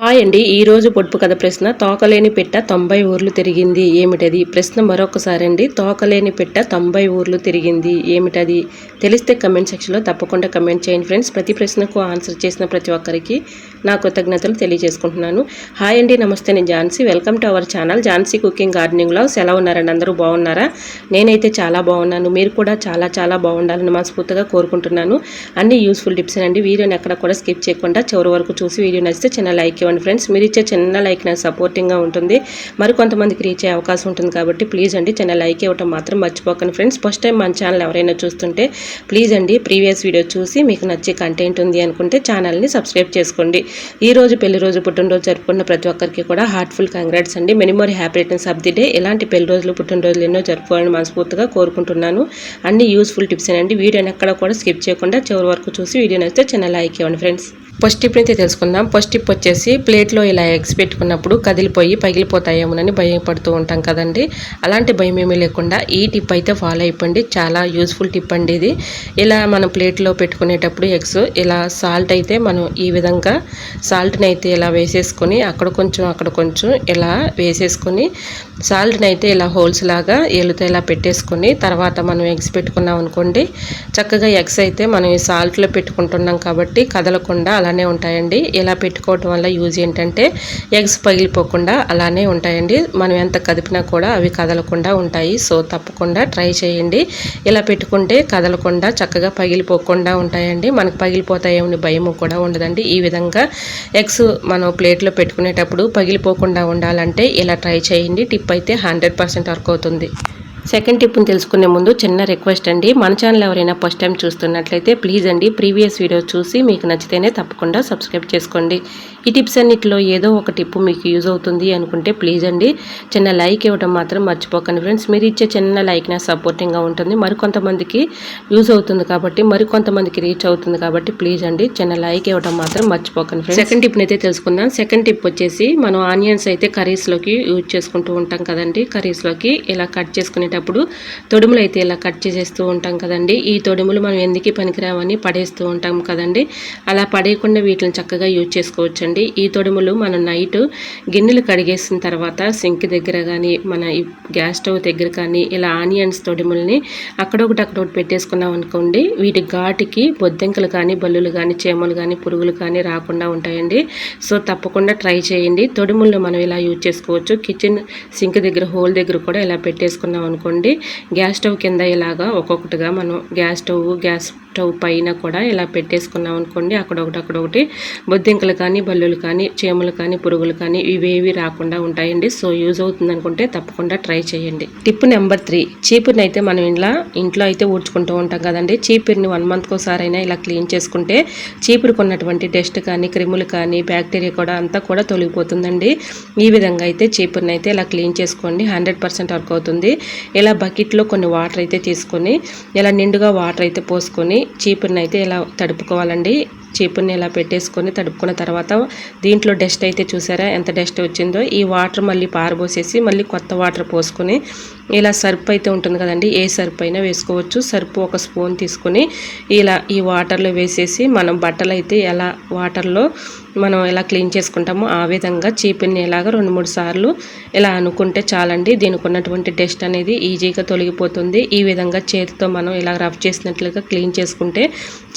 Hi అండి. ఈరోజు పొడుపు కథ ప్రశ్న తోకలేని పెట్ట 90 ఊర్లు తిరిగింది ఏమిటది? ప్రశ్న మరొకసారి అండి. తోకలేని పెట్ట 90 ఊర్లు తిరిగింది ఏమిటది? తెలిస్తే కమెంట్ సెక్షన్లో తప్పకుండా కమెంట్ చేయండి ఫ్రెండ్స్. ప్రతి ప్రశ్నకు ఆన్సర్ చేసిన ప్రతి ఒక్కరికి నా కృతజ్ఞతలు తెలియజేసుకుంటున్నాను. హాయ్ అండి, నమస్తే. నేను Jhansi. Welcome to our channel Jhansi cooking gardening vlogs. ఎలా ఉన్నారండి? అందరూ బాగున్నారా? నేనైతే చాలా బాగున్నాను. మీరు కూడా చాలా బాగుండాలని మనస్ఫూర్తిగా కోరుకుంటున్నాను. అన్ని యూస్ఫుల్ టిప్స్ అండి. వీడియోని ఎక్కడ కూడా స్కిప్ చేయకుండా చివరి వరకు చూసి వీడియో నచ్చితే చిన్న లైక్ ఇవ్వండి ఫ్రెండ్స్. మీరు ఇచ్చే చిన్న లైక్ నాకు సపోర్టింగ్గా ఉంటుంది, మరి కొంతమందికి రీచ్ అయ్యే అవకాశం ఉంటుంది కాబట్టి ప్లీజ్ అండి చిన్న లైక్ ఇవ్వటం మాత్రం మర్చిపోకండి ఫ్రెండ్స్. ఫస్ట్ టైం మన ఛానల్ ఎవరైనా చూస్తుంటే ప్లీజ్ అండి ప్రీవియస్ వీడియో చూసి మీకు నచ్చే కంటెంట్ ఉంది అనుకుంటే ఛానల్ని సబ్స్క్రైబ్ చేసుకోండి. ఈ రోజు పెళ్లి రోజు, పుట్టినరోజు జరుపుకున్న ప్రతి ఒక్కరికి కూడా హార్ట్ఫుల్ కంగ్రాట్స్ అండి. Many more happy returns of the day. ఇలాంటి పెళ్లి రోజులు, పుట్టినరోజులు ఎన్నో జరుపుకోవాలని మనస్ఫూర్తిగా కోరుకుంటున్నాను. అన్ని యూస్ఫుల్ టిప్స్ అండి. వీడియోని ఎక్కడ కూడా స్కిప్ చేయకుండా చివరి వరకు చూసి వీడియో నచ్చితే చిన్న లైక్ ఇవ్వండి ఫ్రెండ్స్. ఫస్ట్ టిప్ అయితే తెలుసుకుందాం. ఫస్ట్ టిప్ వచ్చేసి ప్లేట్లో ఇలా ఎగ్స్ పెట్టుకున్నప్పుడు కదిలిపోయి పగిలిపోతాయేమోనని భయపడుతూ ఉంటాం కదండి. అలాంటి భయం ఏమీ లేకుండా ఈ టిప్ అయితే ఫాలో అయిపోండి. చాలా యూస్ఫుల్ టిప్ అండి ఇది. ఇలా మనం ప్లేట్లో పెట్టుకునేటప్పుడు ఎగ్స్ ఇలా సాల్ట్ అయితే మనం ఈ విధంగా సాల్ట్ని అయితే ఇలా వేసేసుకొని అక్కడ కొంచెం ఇలా వేసేసుకొని సాల్ట్ని అయితే ఇలా హోల్స్ లాగా ఏలుతో ఇలా పెట్టేసుకొని తర్వాత మనం ఎగ్స్ పెట్టుకున్నాం అనుకోండి, చక్కగా ఎగ్స్ అయితే మనం ఈ సాల్ట్లో పెట్టుకుంటున్నాం కాబట్టి కదలకుండా అలానే ఉంటాయండి. ఇలా పెట్టుకోవటం వల్ల యూజ్ ఏంటంటే ఎగ్స్ పగిలిపోకుండా అలానే ఉంటాయండి. మనం ఎంత కదిపినా కూడా అవి కదలకుండా ఉంటాయి. సో తప్పకుండా ట్రై చేయండి. ఇలా పెట్టుకుంటే కదలకుండా చక్కగా పగిలిపోకుండా ఉంటాయండి. మనకు పగిలిపోతాయేమని భయము కూడా ఉండదండి. ఈ విధంగా ఎగ్స్ మనం ప్లేట్లో పెట్టుకునేటప్పుడు పగిలిపోకుండా ఉండాలంటే ఇలా ట్రై చేయండి. టిప్ అయితే 100% వర్క్ అవుతుంది. సెకండ్ టిప్ని తెలుసుకునే ముందు చిన్న రిక్వెస్ట్ అండి. మన ఛానల్ ఎవరైనా ఫస్ట్ టైం చూస్తున్నట్లయితే ప్లీజ్ అండి ప్రీవియస్ వీడియో చూసి మీకు నచ్చితేనే తప్పకుండా సబ్స్క్రైబ్ చేసుకోండి. ఈ టిప్స్ అన్నిటిలో ఏదో ఒక టిప్ మీకు యూజ్ అవుతుంది అనుకుంటే ప్లీజ్ అండి చిన్న లైక్ ఇవ్వడం మాత్రం మర్చిపోకండి ఫ్రెండ్స్. మీరు ఇచ్చే చిన్న లైక్ నా సపోర్టింగ్గా ఉంటుంది, మరికొంతమందికి యూజ్ అవుతుంది కాబట్టి, మరికొంతమందికి రీచ్ అవుతుంది కాబట్టి ప్లీజ్ అండి చిన్న లైక్ ఇవ్వడం మాత్రం మర్చిపోకండి ఫ్రెండ్స్. సెకండ్ టిప్ని అయితే తెలుసుకుందాం. సెకండ్ టిప్ వచ్చేసి మనం ఆనియన్స్ అయితే కర్రీస్లోకి యూజ్ చేసుకుంటూ ఉంటాం కదండి. కర్రీస్లోకి ఇలా కట్ చేసుకునే అప్పుడు తొడుములు అయితే ఇలా కట్ చేసేస్తూ ఉంటాం కదండి. ఈ తొడుములు మనం ఎందుకు పనికిరావని పడేస్తూ ఉంటాం కదండి. అలా పడేయకుండా వీటిని చక్కగా యూజ్ చేసుకోవచ్చండి. ఈ తొడుములు మనం నైట్ గిన్నెలు కడిగేసిన తర్వాత సింక్ దగ్గర కానీ మన గ్యాస్ స్టవ్ దగ్గర కానీ ఇలా ఆనియన్స్ తొడుముల్ని అక్కడొకటి పెట్టేసుకున్నాం అనుకోండి, వీటి ఘాటుకి బొద్దెంకలు కానీ బల్లులు కానీ చీమలు కానీ పురుగులు కానీ రాకుండా ఉంటాయండి. సో తప్పకుండా ట్రై చేయండి. తొడుములను మనం ఇలా యూజ్ చేసుకోవచ్చు. కిచెన్ సింక్ దగ్గర హోల్ దగ్గర కూడా ఇలా పెట్టేసుకున్నాం అనుకోండి, గ్యాస్ స్టవ్ కింద ఇలాగా ఒక్కొక్కటిగా మనం గ్యాస్ స్టవ్ పైన కూడా ఇలా పెట్టేసుకున్నాం అనుకోండి, అక్కడొకటి బొద్దింకలు కానీ బల్లులు కానీ చీమలు కానీ పురుగులు కానీ ఇవేవి రాకుండా ఉంటాయండి. సో యూజ్ అవుతుంది అనుకుంటే తప్పకుండా ట్రై చేయండి. టిప్ నెంబర్ 3, చీపురుని అయితే మనం ఇంట్లో అయితే ఊడ్చుకుంటూ ఉంటాం కదండి. చీపురుని 1 మంత్కి ఒకసారి అయినా ఇలా క్లీన్ చేసుకుంటే చీపురుకున్నటువంటి డస్ట్ కానీ క్రిములు కానీ బ్యాక్టీరియా కూడా అంతా కూడా తొలగిపోతుందండి. ఈ విధంగా అయితే చీపురుని అయితే ఇలా క్లీన్ చేసుకోండి. 100% వర్క్ అవుతుంది. ఇలా బకెట్లో కొన్ని వాటర్ అయితే తీసుకొని ఇలా నిండుగా వాటర్ అయితే పోసుకొని చీపురుని అయితే ఇలా తడుపుకోవాలండి. చీపురుని ఇలా పెట్టేసుకొని తడుపుకున్న తర్వాత దీంట్లో డస్ట్ అయితే చూసారా ఎంత డస్ట్ వచ్చిందో, ఈ వాటర్ మళ్ళీ పారబోసేసి మళ్ళీ కొత్త వాటర్ పోసుకొని ఇలా సర్ఫ్ అయితే ఉంటుంది కదండి, ఏ సర్ఫ్ అయినా వేసుకోవచ్చు. సర్ఫ్ 1 స్పూన్ తీసుకొని ఇలా ఈ వాటర్లో వేసేసి మనం బట్టలు అయితే ఎలా వాటర్లో మనం ఎలా క్లీన్ చేసుకుంటామో ఆ విధంగా చీపురుని ఇలాగా 2-3 సార్లు ఇలా అనుకుంటే చాలండి. దీనికి ఉన్నటువంటి డస్ట్ అనేది ఈజీగా తొలగిపోతుంది. ఈ విధంగా చేతితో మనం ఇలా రఫ్ చేసినట్లుగా క్లీన్ చేసుకుంటే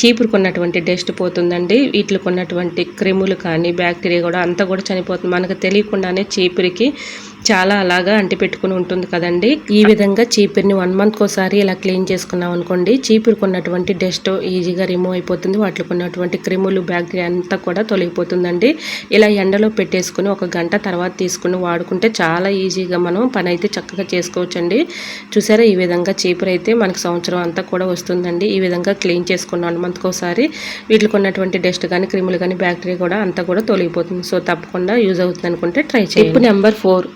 చీపురుకున్నటువంటి డస్ట్ పోతుందండి. వీటికి ఉన్నటువంటి క్రిములు కానీ బ్యాక్టీరియా కూడా అంతా కూడా చనిపోతుంది. మనకు తెలియకుండానే చీపురికి చాలా అలాగా అంటిపెట్టుకుని ఉంటుంది కదండి. ఈ విధంగా చీపురుని 1 మంత్కి ఒకసారి ఇలా క్లీన్ చేసుకున్నాం అనుకోండి, చీపురుకున్నటువంటి డస్ట్ ఈజీగా రిమూవ్ అయిపోతుంది. వాటికి ఉన్నటువంటి క్రిములు బ్యాక్టీరియా అంతా కూడా తొలగిపోతుందండి. ఇలా ఎండలో పెట్టేసుకుని 1 గంట తర్వాత తీసుకుని వాడుకుంటే చాలా ఈజీగా మనం పని అయితే చక్కగా చేసుకోవచ్చండి. చూసారా, ఈ విధంగా చీపురు అయితే మనకు సంవత్సరం అంతా కూడా వస్తుందండి. ఈ విధంగా క్లీన్ చేసుకున్నాం 1 మంత్కి ఒకసారి వీటికి ఉన్నటువంటి డస్ట్ కానీ క్రిములు కానీ బ్యాక్టీరియా కూడా అంతా కూడా తొలగిపోతుంది. సో తప్పకుండా యూజ్ అవుతుంది అనుకుంటే ట్రై చేయండి. టిప్ నెంబర్ 4,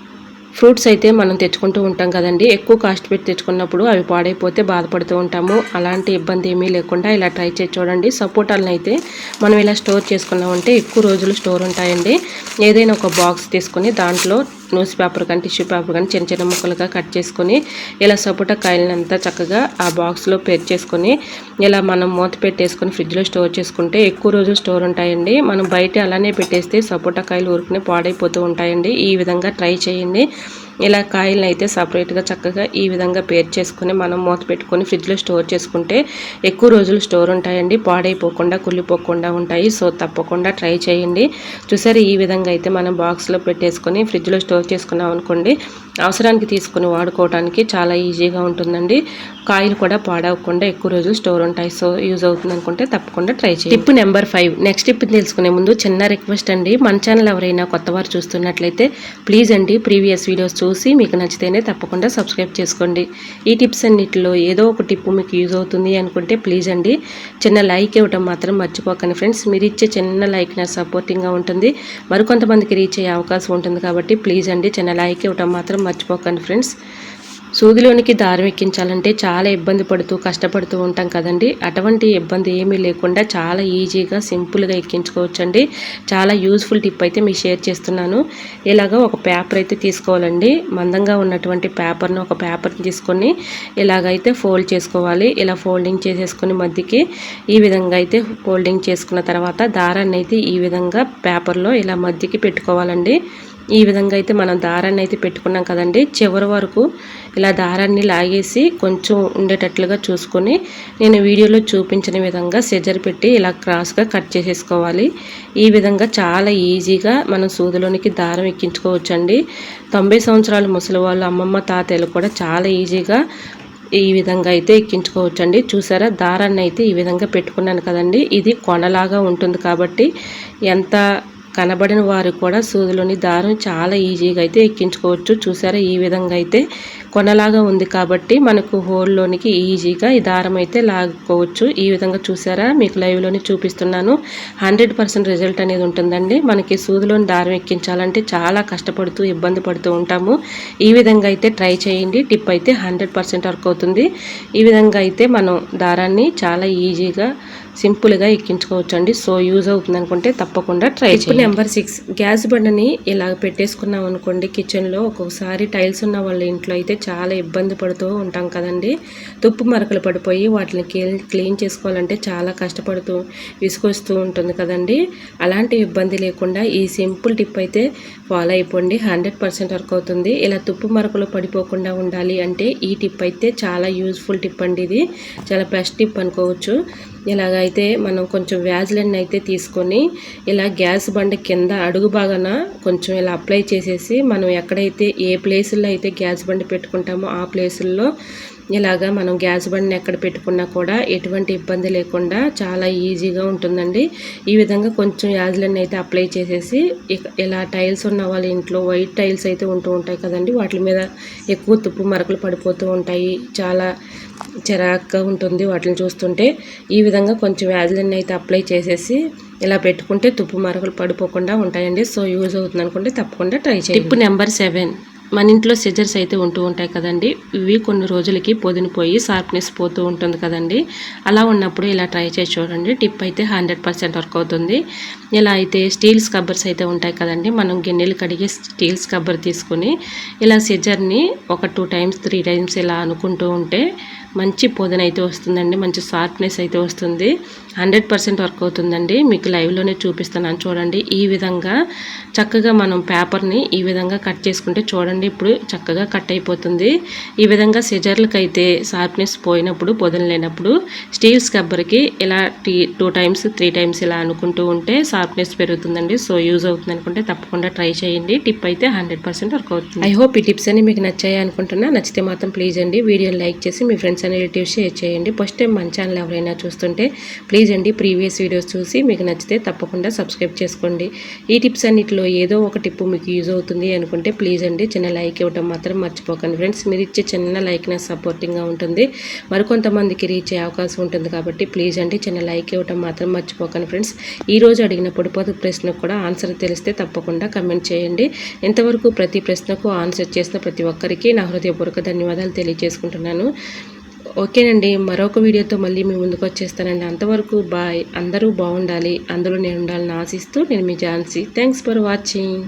ఫ్రూట్స్ అయితే మనం తెచ్చుకుంటూ ఉంటాం కదండి. ఎక్కువ కాస్ట్ పెట్టి తెచ్చుకున్నప్పుడు అవి పాడైపోతే బాధపడుతూ ఉంటాము. అలాంటి ఇబ్బంది ఏమీ లేకుండా ఇలా ట్రై చేసి చూడండి. సపోటాలను అయితే మనం ఇలా స్టోర్ చేసుకున్నామంటే ఎక్కువ రోజులు స్టోర్ ఉంటాయండి. ఏదైనా ఒక బాక్స్ తీసుకొని దాంట్లో న్యూస్ పేపర్ కానీ టిష్యూ పేపర్ కానీ చిన్న చిన్న ముక్కలుగా కట్ చేసుకొని ఇలా సపోటా కాయలను అంతా చక్కగా ఆ బాక్స్లో పేర్చేసుకొని ఇలా మనం మూత పెట్టేసుకొని ఫ్రిడ్జ్లో స్టోర్ చేసుకుంటే ఎక్కువ రోజులు స్టోర్ ఉంటాయండి. మనం బయట అలానే పెట్టేస్తే సపోటా కాయలు ఊరుకునే పాడైపోతూ ఉంటాయండి. ఈ విధంగా ట్రై చేయండి. ఇలా కాయలను అయితే సపరేట్గా చక్కగా ఈ విధంగా పేర్చేసుకొని మనం మూత పెట్టుకొని ఫ్రిడ్జ్లో స్టోర్ చేసుకుంటే ఎక్కువ రోజులు స్టోర్ ఉంటాయండి. పాడైపోకుండా కుళ్ళిపోకుండా ఉంటాయి. సో తప్పకుండా ట్రై చేయండి. చూసారు, ఈ విధంగా అయితే మనం బాక్స్లో పెట్టేసుకొని ఫ్రిడ్జ్లో స్టోర్ చేసుకున్నాం అనుకోండి, అవసరానికి తీసుకుని వాడుకోవడానికి చాలా ఈజీగా ఉంటుందండి. కాయలు కూడా పాడవకుండా ఎక్కువ రోజులు స్టోర్ ఉంటాయి. సో యూజ్ అవుతుంది అనుకుంటే తప్పకుండా ట్రై చేయండి. Tip number 5. నెక్స్ట్ టిప్ తెలుసుకునే ముందు చిన్న రిక్వెస్ట్ అండి, మన ఛానల్ ఎవరైనా కొత్త వారు చూస్తున్నట్లయితే ప్లీజ్ అండి ప్రీవియస్ వీడియోస్ చూసి మీకు నచ్చితేనే తప్పకుండా సబ్స్క్రైబ్ చేసుకోండి. ఈ టిప్స్ అన్నిటిలో ఏదో ఒక టిప్ మీకు యూజ్ అవుతుంది అనుకుంటే ప్లీజ్ అండి చిన్న లైక్ ఇవ్వటం మాత్రం మర్చిపోకండి ఫ్రెండ్స్. మీరు ఇచ్చే చిన్న లైక్ నా సపోర్టింగ్గా ఉంటుంది, మరికొంతమందికి రీచ్ అయ్యే అవకాశం ఉంటుంది. కాబట్టి ప్లీజ్ అండి చిన్న లైక్ ఇవ్వటం మాత్రం మర్చిపోకండి ఫ్రెండ్స్. సూదిలోనికి దారం ఎక్కించాలంటే చాలా ఇబ్బంది పడుతూ కష్టపడుతూ ఉంటాం కదండి. అటువంటి ఇబ్బంది ఏమీ లేకుండా చాలా ఈజీగా సింపుల్గా ఎక్కించుకోవచ్చండి. చాలా యూజ్ఫుల్ టిప్ అయితే మీకు షేర్ చేస్తున్నాను. ఇలాగ ఒక పేపర్ అయితే తీసుకోవాలండి. మందంగా ఉన్నటువంటి పేపర్ను ఒక పేపర్ని తీసుకొని ఇలాగైతే ఫోల్డ్ చేసుకోవాలి. ఇలా ఫోల్డింగ్ చేసేసుకొని మధ్యకి ఈ విధంగా అయితే ఫోల్డింగ్ చేసుకున్న తర్వాత దారాన్ని అయితే ఈ విధంగా పేపర్లో ఇలా మధ్యకి పెట్టుకోవాలండి. ఈ విధంగా అయితే మనం దారాన్ని అయితే పెట్టుకున్నాం కదండి, చివరి వరకు ఇలా దారాన్ని లాగేసి కొంచెం ఉండేటట్లుగా చూసుకొని నేను వీడియోలో చూపించిన విధంగా సిజర్ పెట్టి ఇలా క్రాస్గా కట్ చేసేసుకోవాలి. ఈ విధంగా చాలా ఈజీగా మనం సూదిలోనికి దారం ఎక్కించుకోవచ్చండి. 90 సంవత్సరాల ముసలి వాళ్ళు అమ్మమ్మ తాతయ్యలు కూడా చాలా ఈజీగా ఈ విధంగా అయితే ఎక్కించుకోవచ్చండి. చూసారా, దారాన్ని అయితే ఈ విధంగా పెట్టుకున్నాను కదండి. ఇది కొనలాగా ఉంటుంది కాబట్టి ఎంత కనబడిన వారు కూడా సూదిలోని దారం చాలా ఈజీగా అయితే ఎక్కించుకోవచ్చు. చూసారా, ఈ విధంగా అయితే కొనలాగా ఉంది కాబట్టి మనకు హోల్లోనికి ఈజీగా ఈ దారం అయితే లాగుకోవచ్చు. ఈ విధంగా చూసారా, మీకు లైవ్లోని చూపిస్తున్నాను. 100% రిజల్ట్ అనేది ఉంటుందండి. మనకి సూదిలోని దారం ఎక్కించాలంటే చాలా కష్టపడుతూ ఇబ్బంది పడుతూ ఉంటాము. ఈ విధంగా అయితే ట్రై చేయండి. టిప్ అయితే 100% వర్క్ అవుతుంది. ఈ విధంగా అయితే మనం దారాన్ని చాలా ఈజీగా సింపుల్గా ఎక్కించుకోవచ్చు అండి. సో యూజ్ అవుతుంది అనుకుంటే తప్పకుండా ట్రై చేయండి. నెంబర్ 6. గ్యాస్ బండని ఇలా పెట్టేసుకున్నాం అనుకోండి కిచెన్లో, ఒక్కొక్కసారి టైల్స్ ఉన్న వాళ్ళ ఇంట్లో అయితే చాలా ఇబ్బంది పడుతూ ఉంటాం కదండి. తుప్పు మరకలు పడిపోయి వాటిని క్లీన్ చేసుకోవాలంటే చాలా కష్టపడుతూ విసుకొస్తూ ఉంటుంది కదండి. అలాంటి ఇబ్బంది లేకుండా ఈ సింపుల్ టిప్ అయితే ఫాలో అయిపోండి. 100% వర్క్ అవుతుంది. ఇలా తుప్పు మరకలు పడిపోకుండా ఉండాలి అంటే ఈ టిప్ అయితే చాలా యూజ్ఫుల్ టిప్ అండి. ఇది చాలా బెస్ట్ టిప్ అనుకోవచ్చు. ఇలాగైతే మనం కొంచెం వ్యాజ్లైన్ అయితే తీసుకొని ఇలా గ్యాస్ బండ కింద అడుగు భాగాన కొంచెం ఇలా అప్లై చేసేసి మనం ఎక్కడైతే ఏ ప్లేసుల్లో అయితే గ్యాస్ బండ పెట్టుకుంటామో ఆ ప్లేసుల్లో ఇలాగా మనం గ్యాస్ బండ్ని ఎక్కడ పెట్టుకున్నా కూడా ఎటువంటి ఇబ్బంది లేకుండా చాలా ఈజీగా ఉంటుందండి. ఈ విధంగా కొంచెం యాజ్లైన్ అయితే అప్లై చేసేసి ఇలా టైల్స్ ఉన్న వాళ్ళ ఇంట్లో వైట్ టైల్స్ అయితే ఉంటూ ఉంటాయి కదండి, వాటి మీద ఎక్కువ తుప్పు మరకలు పడిపోతూ ఉంటాయి. చాలా చిరాగ్గా ఉంటుంది వాటిని చూస్తుంటే. ఈ విధంగా కొంచెం యాజ్లైన్ అయితే అప్లై చేసేసి ఇలా పెట్టుకుంటే తుప్పు మరకలు పడిపోకుండా ఉంటాయండి. సో యూజ్ అవుతుంది అనుకుంటే తప్పకుండా ట్రై చేయండి. Tip number 7. మన ఇంట్లో సిజర్స్ అయితే ఉంటూ ఉంటాయి కదండి. ఇవి కొన్ని రోజులకి పొదినిపోయి షార్ప్నెస్ పోతూ ఉంటుంది కదండి. అలా ఉన్నప్పుడు ఇలా ట్రై చేసి చూడండి. టిప్ అయితే 100% వర్క్ అవుతుంది. ఇలా అయితే స్టీల్ స్క్రబ్బర్స్ అయితే ఉంటాయి కదండి. మనం గిన్నెలు కడిగే స్టీల్ స్క్రబ్బర్ తీసుకొని ఇలా సిజర్ని ఒక 2 times 3 times ఇలా అనుకుంటూ ఉంటే మంచి పొదన అయితే వస్తుందండి, మంచి షార్ప్నెస్ అయితే వస్తుంది. 100% వర్క్ అవుతుందండి. మీకు లైవ్లోనే చూపిస్తున్నాను చూడండి. ఈ విధంగా చక్కగా మనం పేపర్ని ఈ విధంగా కట్ చేసుకుంటే చూడండి, ఇప్పుడు చక్కగా కట్ అయిపోతుంది. ఈ విధంగా సిజర్లకు అయితే షార్ప్నెస్ పోయినప్పుడు, పొదన లేనప్పుడు స్టీల్ స్క్రబ్బర్కి ఇలా 2 times 3 times ఇలా అనుకుంటూ ఉంటే షార్ప్నెస్ పెరుగుతుందండి. సో యూజ్ అవుతుంది అనుకుంటే తప్పకుండా ట్రై చేయండి. టిప్ అయితే 100% వర్క్ అవుతుంది. ఐ హోప్ ఈ టిప్స్ అన్ని మీకు నచ్చాయి అనుకుంటున్నా. నచ్చితే మాత్రం ప్లీజ్ అండి వీడియోని లైక్ చేసి మీ ఫ్రెండ్స్ అండ్ రిలేటివ్స్ షేర్ చేయండి. ఫస్ట్ టైం మన ఛానల్ ఎవరైనా చూస్తుంటే ప్లీజ్ అండి ప్రీవియస్ వీడియోస్ చూసి మీకు నచ్చితే తప్పకుండా సబ్స్క్రైబ్ చేసుకోండి. ఈ టిప్స్ అన్నిటిలో ఏదో ఒక టిప్ మీకు యూజ్ అవుతుంది అనుకుంటే ప్లీజ్ అండి చిన్న లైక్ ఇవ్వడం మాత్రం మర్చిపోకండి ఫ్రెండ్స్. మీరు ఇచ్చే చిన్న లైక్ నాకు సపోర్టింగ్గా ఉంటుంది, మరికొంతమందికి రీచ్ అయ్యే అవకాశం ఉంటుంది. కాబట్టి ప్లీజ్ అండి చిన్న లైక్ ఇవ్వడం మాత్రం మర్చిపోకండి ఫ్రెండ్స్. ఈరోజు అడిగిన పొడిపోతు ప్రశ్నకు కూడా ఆన్సర్ తెలిస్తే తప్పకుండా కమెంట్ చేయండి. ఇంతవరకు ప్రతి ప్రశ్నకు ఆన్సర్ చేసిన ప్రతి ఒక్కరికి నా హృదయపూర్వక ధన్యవాదాలు తెలియజేసుకుంటున్నాను. ఓకేనండి, మరొక వీడియోతో మళ్ళీ మీ ముందుకు వచ్చేస్తానండి. అంతవరకు బాయ్. అందరూ బాగుండాలి, అందులో నేను ఉండాలని ఆశిస్తూ నేను మీ ఝాన్సీ. Thanks for watching.